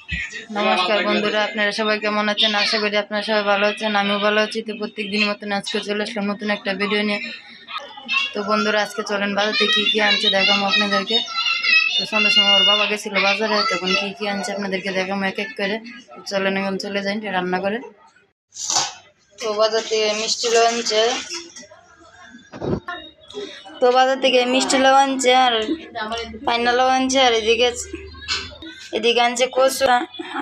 নমস্কার বন্ধুরা, আপনারা সবাই কেমন আছেন? আশা করি আপনারা সবাই ভালো আছেন, আমিও ভালো আছি। তো প্রত্যেক দিনের মতন আজকে চলে আসলাম নতুন একটা ভিডিও নিয়ে। তো বন্ধুরা, আজকে চলেন বাজারে কী কী আনছে দেখাবো আপনাদেরকে। তো সন্ধ্যার সময় ওর বাবা গেছিলো বাজারে, তখন কী কী আনছে আপনাদেরকে দেখাবো এক এক করে। চলেন এখন চলে যাই রান্না করে। তো বাজার থেকে মিষ্টি লো আনছে, আর পাইনালো আনছে, আর এদিকে আনছে কচু,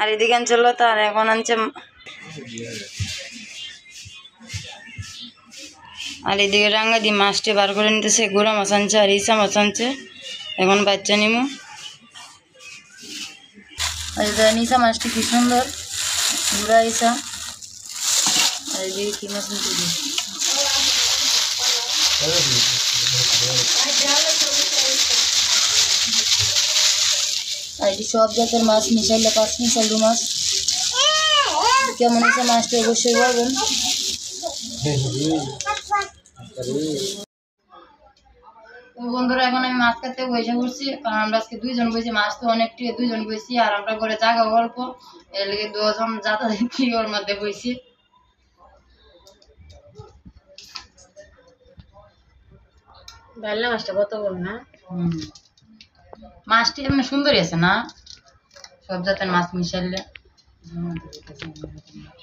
আর এদিকে আনছে লতা, আর এখন আনছে, আর এদিকে রাঙা দিয়ে মাছটি বার করে নিতেছে। গুঁড়া মাছ আনছে আর ইসা মাছ আনছে, এখন বাচ্চা নিমু। আর ইসা মাছটি কি সুন্দর গুঁড়া ইসা। আর এদিকে কি মাছ আনছে, আর এটি সব জাতের মাছ মিশাইলে 5 মিশালু মাছ। কেমন হয়েছে মাছটি অবশ্যই বলবেন। বন্ধুরা, এখন আমি মাছ কাটতে বসে পড়ছি, কারণ আমরা আজকে 2 জন বসে, মাছ তো অনেকটি 2 জন বসি, আর আমরা করে জায়গা অল্প, এর লেগে 2 জন যাতা দেখি ওর মধ্যে বসি। ডালনা মাছটা কত বড় না? মাছটি এমনি সুন্দরই আছে না, সব জাতের মাছ মিশাইলে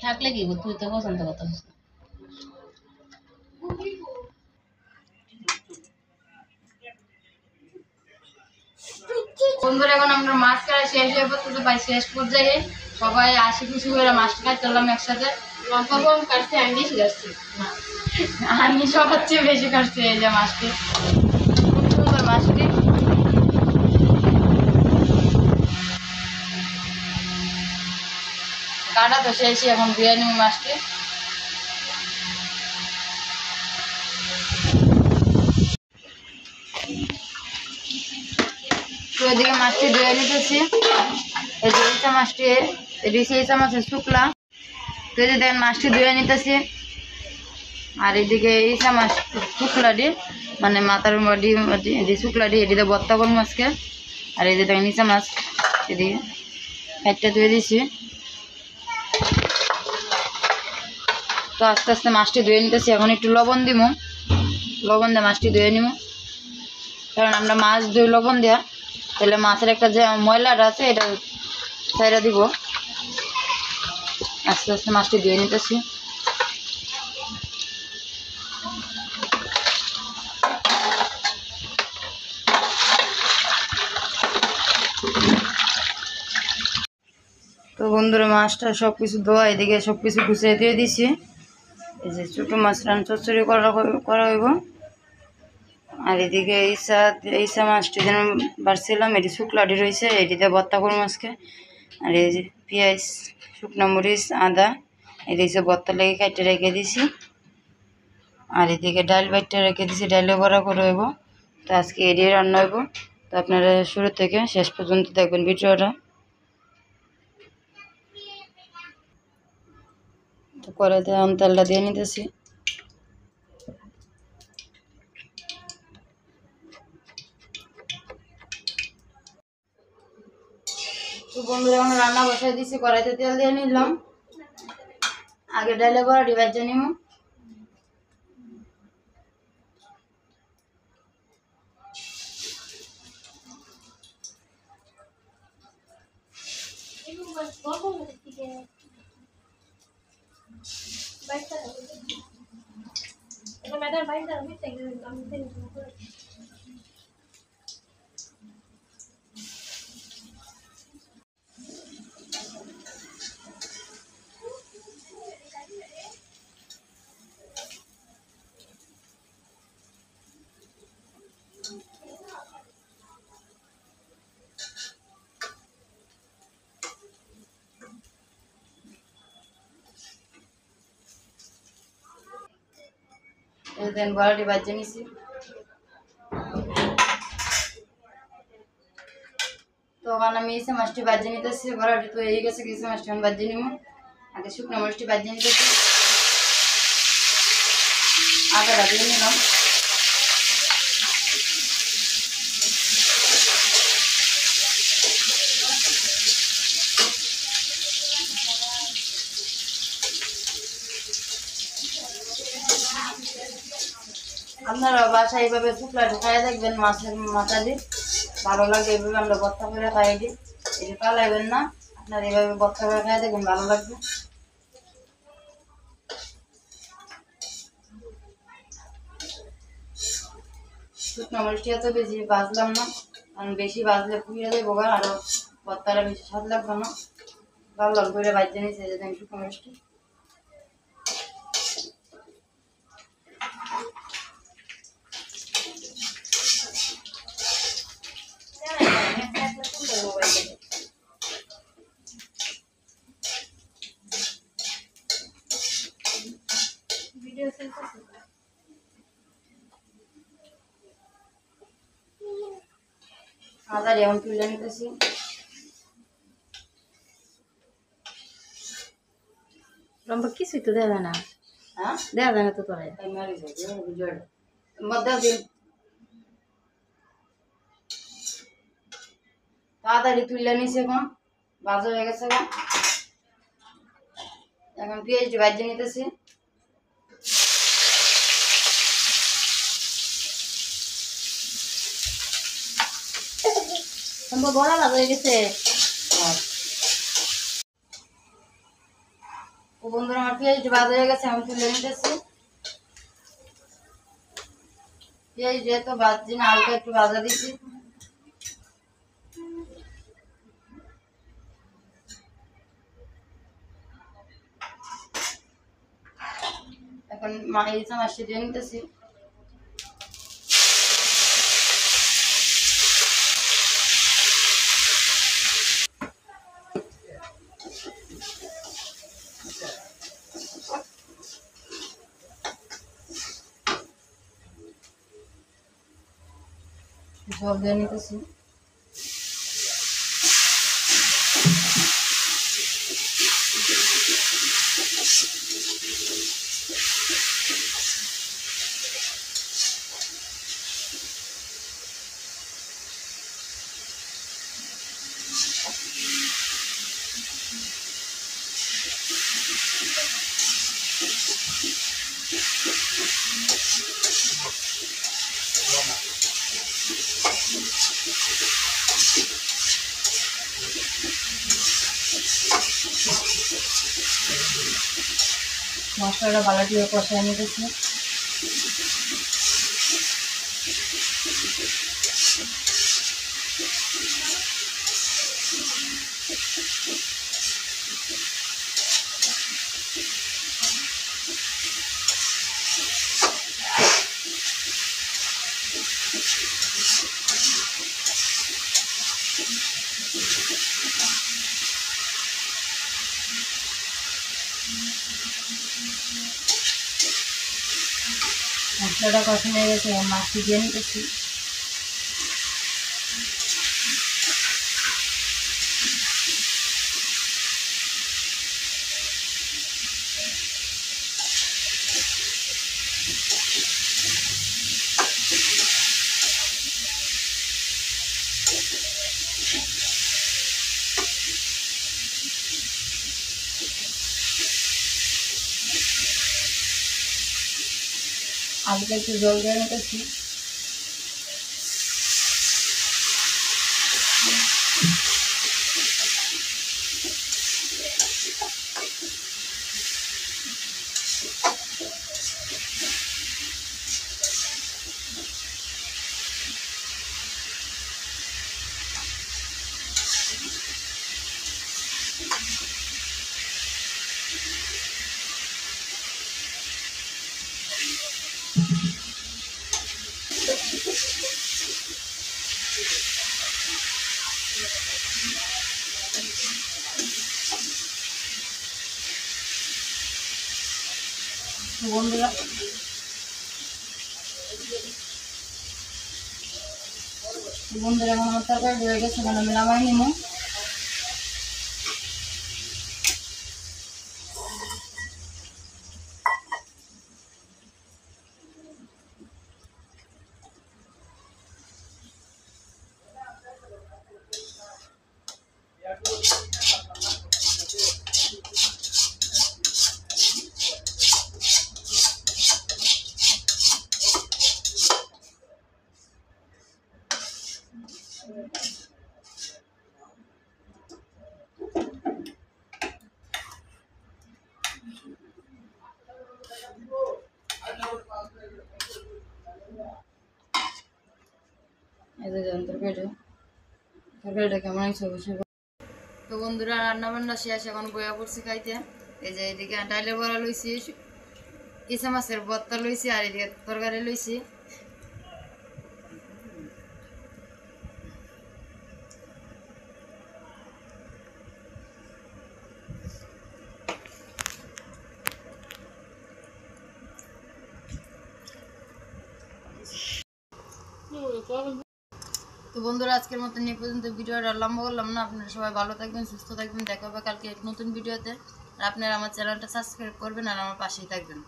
থাকলে কি তুই তো পছন্দ কথা। বন্ধুরা, এখন আমরা মাছ কাটা শেষ হয়ে পড়তেছে, ভাই শেষ পর্যায়ে সবাই আশি খুশি করে মাছটা কাটলাম একসাথে। লঙ্কা কম কাটছে, আমি বেশি কাটছি। আমি সবার চেয়ে বেশি কাটছি এই যে মাছটি, খুব সুন্দর মাছটি। কাটা তো শেষই, এখন ধুয়ে নিব মাছটি। তো এদিকে মাছটি ধুয়ে নিতেছি। এই যে ইচা মাছটি, ইচা মাছের শুকলা। তো এই যে দেখেন মাছটি ধুয়ে নিতেছি। আর এদিকে ইচা মাছ শুকলাটি, মানে মাথার ডি শুকলাটি, এটিতে ভর্তা করবো মাছকে। আর এই যে দেখেন ইচা মাছ, এদিকে একটা ধুয়ে দিছি। তো আস্তে আস্তে মাছটি ধুয়ে নিতেছি। এখন একটু লবণ দিব, লবণ দিয়ে মাছটি ধুয়ে নিব, কারণ আমরা মাছ ধুই লবণ দেওয়া, তাহলে মাছের একটা যে ময়লাটা আছে এটা ছাইড়া দিব। আস্তে আস্তে মাছটি ধুয়ে নিতেছি। তো বন্ধুরা, মাছটা সব কিছু ধোয়া, এদিকে সব কিছু গুছিয়ে দিয়ে দিছি। এই যে ছোটো মাছ চচ্চড়ি করা হইব। আর এদিকে ইসা মাছটি যেন বাড়ছিলাম, এটি শুকলাটি রয়েছে, এটিতে ভর্তা করবো মাছকে। আর এই যে পেঁয়াজ, শুকনো মরিচ, আদা, এটি হচ্ছে ভর্তা লেগে কাটতে রেখে দিছি। আর এদিকে ডাল বাইটটা রেখে দিছি, ডালে বড়া করে হইব। তো আজকে এটি রান্না হইব। তো আপনারা শুরু থেকে শেষ পর্যন্ত দেখবেন ভিডিওটা। তো কড়াইতে তেলটা দিয়ে নিতেছি। তো বন্ধুরা, এখন রান্না বসাই দিছি, কড়াইতে তেল দিয়ে নিলাম। আগে ডালে বড়াটি ভেজে নিব। দেন বড়াটি ভেজে নিছি। তো ওখানে আমি ইসে মাছটি ভেজে নিতেছি, বড়াটি তো এই গেছে, ইসে মাছটি আমি ভেজে নিব। আগে শুকনো মরিচটি ভেজে নিতেছি, আদাটা দিয়ে নিলাম। আপনারা বাসায় এইভাবে শুকলা ঢুকাই দেখবেন, মাছের মাথা দিয়ে ভালো লাগে। এইভাবে আমরা ভর্তা করে খাই দিই, এই যে পালাইবেন না, আপনারা এইভাবে ভর্তা করে খাই দেখবেন, ভালো লাগবে। শুকনো মরিচটি এত বেশি বাজলাম না, কারণ বেশি বাজলে পুড়িয়ে দেবো, আরো ভর্তাটা বেশি স্বাদ লাগবে না। লাল লাল করে বাজতে নিয়েছে যে আমি শুকনো মরিচটি। আদা যেমন তুলে নিতেছি। লম্বা কিছুই তো দেবে না, হ্যাঁ দেওয়া যায় না তো তোরা। মধ্যে দিন তাড়াতাড়ি তুলে নিছে, এখন ভাজা হয়ে গেছে। এখন পেঁয়াজটি ভাজিয়ে নিতেছি। লম্বা বড় ভাজা হয়ে গেছে। ও বন্ধুরা, আমার পেঁয়াজটি ভাজা হয়ে গেছে, আমি তুলে নিতেছি। পেঁয়াজ যেহেতু ভাজছি না, হালকা একটু ভাজা দিচ্ছি। এখন ইলিশা মাছটি দিয়ে নিতেছি। জল দিয়ে নিতেছি। মশলাটা ভালো দিয়ে কষায় নিতেছি। মশলাটা কষানো হয়ে গেছে, মাছটি দিয়ে নিতেছি। আলুটা একটু জল দিয়ে নিতেছি। বন্ধুরা, এখন আমার তরকারি হয়ে গেছে, এখন আমি নামাই নিব। যে তরকারিটা কেমন হয়েছে অবশ্যই। তো বন্ধুরা রান্না বান্না শেষ, এখন বইয়া পড়ছি খাইতে। এই যে এদিকে ডাইলের বড়া লইছি, ইসা মাছের ভর্তা লইছি, আর এদিকে তরকারি লইছি। তো বন্ধুরা আজকের মতন এই পর্যন্ত, ভিডিওটা লম্বা করলাম না। আপনারা সবাই ভালো থাকবেন, সুস্থ থাকবেন, দেখা হবে কালকে এক নতুন ভিডিওতে। আর আপনারা আমার চ্যানেলটা সাবস্ক্রাইব করবেন আর আমার পাশেই থাকবেন।